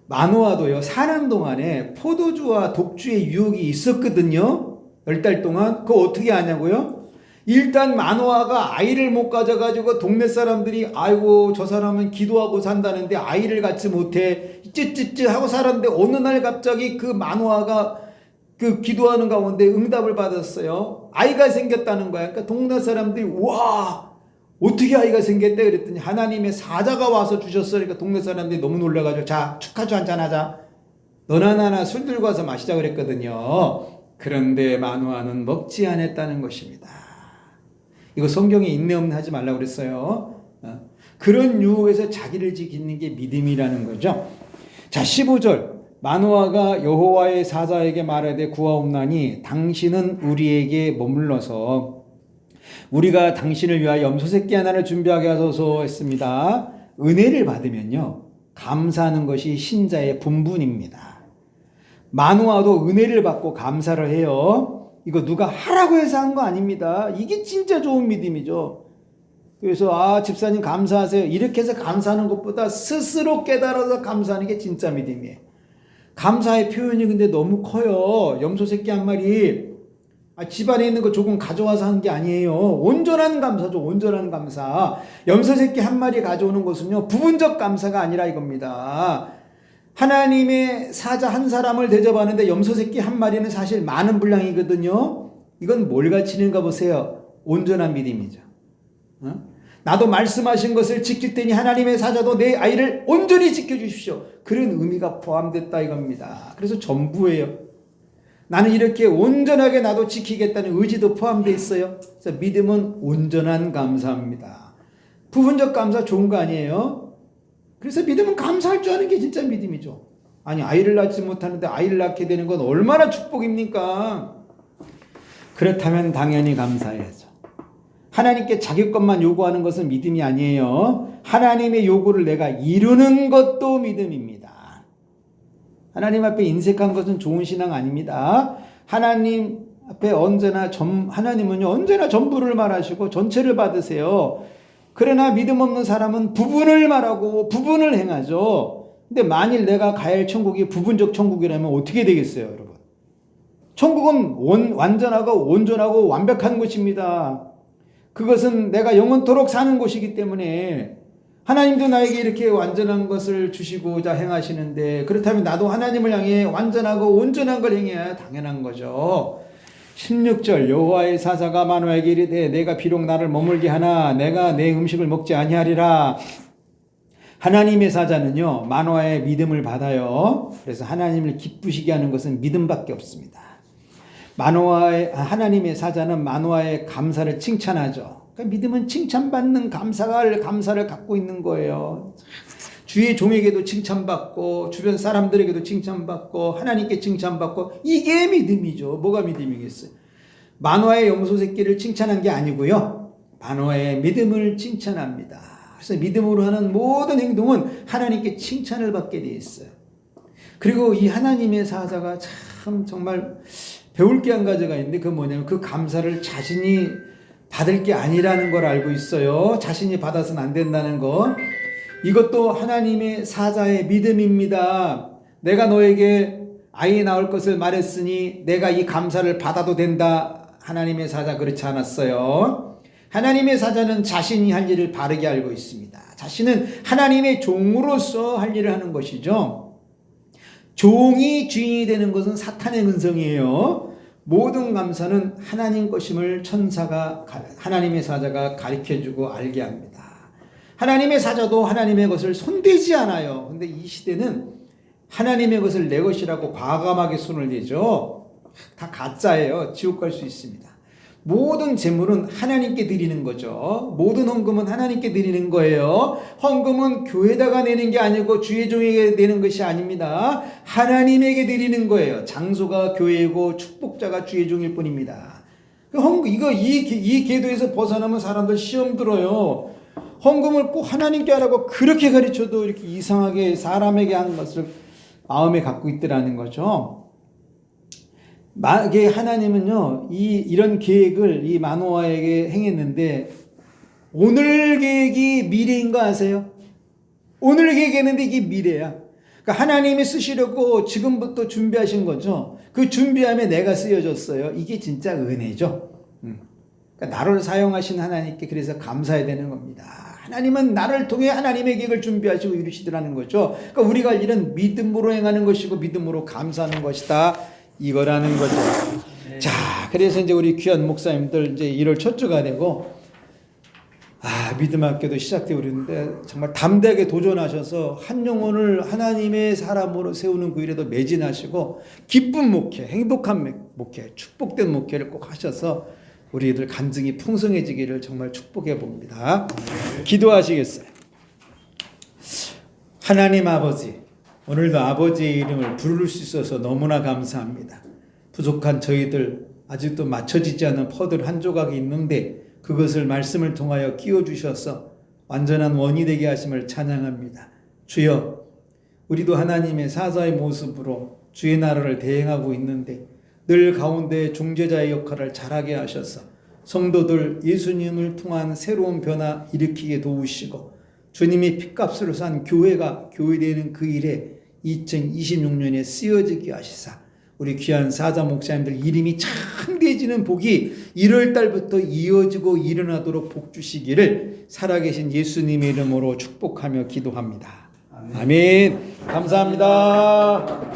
마노아도요, 사는 동안에 포도주와 독주의 유혹이 있었거든요. 10달 동안. 그거 어떻게 하냐고요? 일단 마노아가 아이를 못 가져가지고 동네 사람들이 아이고 저 사람은 기도하고 산다는데 아이를 갖지 못해 찌찌찌 하고 살았는데 어느 날 갑자기 그 마노아가 그 기도하는 가운데 응답을 받았어요. 아이가 생겼다는 거야. 그러니까 동네 사람들이 와 어떻게 아이가 생겼대 그랬더니 하나님의 사자가 와서 주셨어. 그러니까 동네 사람들이 너무 놀라가지고 자 축하주 한잔 하자. 너나 나나 술 들고 와서 마시자 그랬거든요. 그런데 마노아는 먹지 않았다는 것입니다. 이거 성경에 있네 없네 하지 말라고 그랬어요. 그런 유혹에서 자기를 지키는 게 믿음이라는 거죠. 자 15절 마노아가 여호와의 사자에게 말하되 구하옵나니 당신은 우리에게 머물러서 우리가 당신을 위하여 염소새끼 하나를 준비하게 하소서 했습니다. 은혜를 받으면요 감사하는 것이 신자의 분분입니다. 마노아도 은혜를 받고 감사를 해요. 이거 누가 하라고 해서 한 거 아닙니다. 이게 진짜 좋은 믿음이죠. 그래서 집사님 감사하세요 이렇게 해서 감사하는 것보다 스스로 깨달아서 감사하는 게 진짜 믿음이에요. 감사의 표현이 근데 너무 커요. 염소 새끼 한 마리 집안에 있는 거 조금 가져와서 하는 게 아니에요. 온전한 감사죠. 온전한 감사. 염소 새끼 한 마리 가져오는 것은요 부분적 감사가 아니라 이겁니다. 하나님의 사자 한 사람을 대접하는데 염소 새끼 한 마리는 사실 많은 분량이거든요. 이건 뭘 가르치는가 보세요. 온전한 믿음이죠. 나도 말씀하신 것을 지킬 테니 하나님의 사자도 내 아이를 온전히 지켜주십시오. 그런 의미가 포함됐다 이겁니다. 그래서 전부예요. 나는 이렇게 온전하게 나도 지키겠다는 의지도 포함되어 있어요. 그래서 믿음은 온전한 감사입니다. 부분적 감사 좋은 거 아니에요? 그래서 믿음은 감사할 줄 아는 게 진짜 믿음이죠. 아니 아이를 낳지 못하는데 아이를 낳게 되는 건 얼마나 축복입니까? 그렇다면 당연히 감사해야죠. 하나님께 자기 것만 요구하는 것은 믿음이 아니에요. 하나님의 요구를 내가 이루는 것도 믿음입니다. 하나님 앞에 인색한 것은 좋은 신앙 아닙니다. 하나님 앞에 하나님은요 언제나 전부를 말하시고 전체를 받으세요. 그러나 믿음 없는 사람은 부분을 말하고 부분을 행하죠. 근데 만일 내가 가야 할 천국이 부분적 천국이라면 어떻게 되겠어요, 여러분? 천국은 완전하고 온전하고 완벽한 곳입니다. 그것은 내가 영원토록 사는 곳이기 때문에 하나님도 나에게 이렇게 완전한 것을 주시고자 행하시는데 그렇다면 나도 하나님을 향해 완전하고 온전한 걸 행해야 당연한 거죠. 16절 여호와의 사자가 마노아에게 이르되 내가 비록 나를 머물게 하나 내가 내 음식을 먹지 아니하리라. 하나님의 사자는요 마노아의 믿음을 받아요. 그래서 하나님을 기쁘시게 하는 것은 믿음밖에 없습니다. 하나님의 사자는 마노아의 감사를 칭찬하죠. 그러니까 믿음은 칭찬받는 감사를 갖고 있는 거예요. 주의 종에게도 칭찬받고 주변 사람들에게도 칭찬받고 하나님께 칭찬받고 이게 믿음이죠. 뭐가 믿음이겠어요? 마노아의 염소 새끼를 칭찬한 게 아니고요. 마노아의 믿음을 칭찬합니다. 그래서 믿음으로 하는 모든 행동은 하나님께 칭찬을 받게 되어 있어요. 그리고 이 하나님의 사자가 참 정말 배울 게 한 가지가 있는데 그건 뭐냐면 그 감사를 자신이 받을 게 아니라는 걸 알고 있어요. 자신이 받아서는 안 된다는 거. 이것도 하나님의 사자의 믿음입니다. 내가 너에게 아이 낳을 것을 말했으니 내가 이 감사를 받아도 된다. 하나님의 사자 그렇지 않았어요. 하나님의 사자는 자신이 할 일을 바르게 알고 있습니다. 자신은 하나님의 종으로서 할 일을 하는 것이죠. 종이 주인이 되는 것은 사탄의 근성이에요. 모든 감사는 하나님 것임을 하나님의 사자가 가르쳐주고 알게 합니다. 하나님의 사자도 하나님의 것을 손대지 않아요. 근데 이 시대는 하나님의 것을 내 것이라고 과감하게 손을 대죠. 다 가짜예요. 지옥 갈 수 있습니다. 모든 재물은 하나님께 드리는 거죠. 모든 헌금은 하나님께 드리는 거예요. 헌금은 교회다가 내는 게 아니고 주의 종에게 내는 것이 아닙니다. 하나님에게 드리는 거예요. 장소가 교회이고 축복자가 주의 종일 뿐입니다. 이 궤도에서 벗어나면 사람들 시험 들어요. 헌금을 꼭 하나님께 하라고 그렇게 가르쳐도 이렇게 이상하게 사람에게 하는 것을 마음에 갖고 있더라는 거죠. 하나님은요, 이런 계획을 이 마노아에게 행했는데, 오늘 계획이 미래인 거 아세요? 오늘 계획했는데 이게 미래야. 그러니까 하나님이 쓰시려고 지금부터 준비하신 거죠. 그 준비함에 내가 쓰여졌어요. 이게 진짜 은혜죠. 그러니까 나를 사용하신 하나님께 그래서 감사해야 되는 겁니다. 하나님은 나를 통해 하나님의 계획을 준비하시고 이루시더라는 거죠. 그러니까 우리가 할 일은 믿음으로 행하는 것이고 믿음으로 감사하는 것이다. 이거라는 거죠. 네. 자, 그래서 이제 우리 귀한 목사님들 이제 1월 첫 주가 되고, 믿음 학교도 시작되고 그러는데 정말 담대하게 도전하셔서 한 영혼을 하나님의 사람으로 세우는 그 일에도 매진하시고 기쁜 목회, 행복한 목회, 축복된 목회를 꼭 하셔서 우리들 간증이 풍성해지기를 정말 축복해 봅니다. 기도하시겠어요? 하나님 아버지, 오늘도 아버지의 이름을 부를 수 있어서 너무나 감사합니다. 부족한 저희들 아직도 맞춰지지 않은 퍼즐 한 조각이 있는데 그것을 말씀을 통하여 끼워주셔서 완전한 원이 되게 하심을 찬양합니다. 주여, 우리도 하나님의 사자의 모습으로 주의 나라를 대행하고 있는데 늘 가운데 중재자의 역할을 잘하게 하셔서 성도들 예수님을 통한 새로운 변화 일으키게 도우시고 주님이 핏값으로 산 교회가 교회되는 그 일에 2026년에 쓰여지게 하시사 우리 귀한 사자 목사님들 이름이 창대해지는 복이 1월 달부터 이어지고 일어나도록 복 주시기를 살아계신 예수님의 이름으로 축복하며 기도합니다. 아멘. 감사합니다.